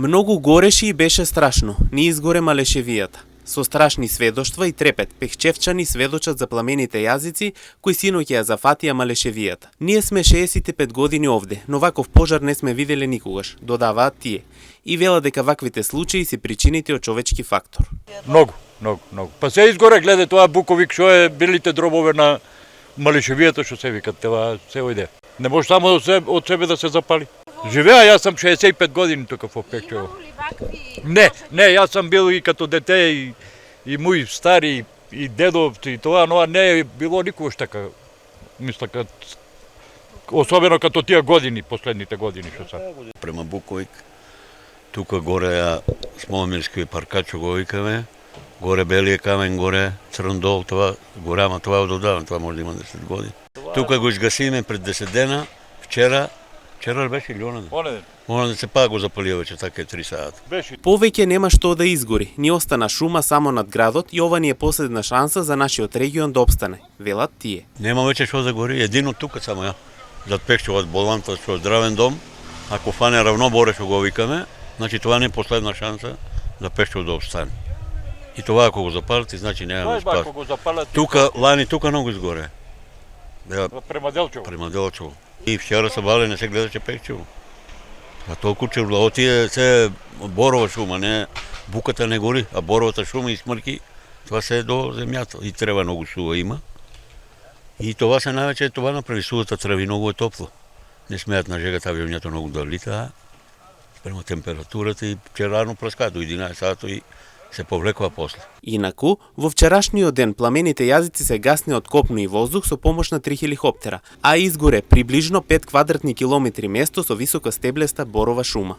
Многу гореше и беше страшно. Ни изгорема лешевијата. Со страшни сведоштва и трепет, пехчевчани сведочат за пламените јазици кои синоќа ја зафатија малешевијата. Ние сме 65 години овде, но ваков пожар не сме виделе никогаш, додаваат тие. И велат дека ваквите случаи се причините од човечки фактор. Многу. Па се изгоре, гледа тоа буковик што е билите дробове на малешевијата што се викат, това се ојде. Не може само од себе да се запали. Живеа, јас сам 65 години тука во Пекчево. Не, јас сам бил и като дете и мои стари и дедовци и тоа, но не е било никогаш така. Мисля, особено като тие години, последните години што са. Према Буковик, тука горе Смолмирски паркачо го викаме, горе Белије камен, горе Црндол, това горама, това е ододавна, това може да има 10 години. Тука го изгасиме пред 10 дена, вчера беше или онеден? Онеден се пак го запалија вече, така е 3 сата. Повеќе нема што да изгори, ни остана шума само над градот и ова ни е последна шанса за нашиот регион да обстане, велат тие. Нема вече што да гори, едино тука само ја. Зад Пекчево од Болванта што е здравен дом, ако фане Равноборе што го викаме, значи тоа не е последна шанса за Пекчево да обстане. И тоа ако го запалите, значи нема да спас. Тука, лани тука многу изгоре. Према Делчево. И вчера се бале, не се гледаше Пекчево. А толку чурло, тие се борова шума, не буката не гори, а боровата шума и смрки, тоа се е до земјата и треба многу сува има. И тоа се највеќе тоа направи сувата трева и многу е топло. Не смеат на жегата авионјата многу да литаа, према температурата и вчера рано праска до 11 сато и се повлекува после. Инаку, во вчерашниот ден пламените јазици се гасни од копно и воздух со помош на 3 хеликоптера, а изгоре приближно 5 квадратни километри место со висока стеблеста борова шума.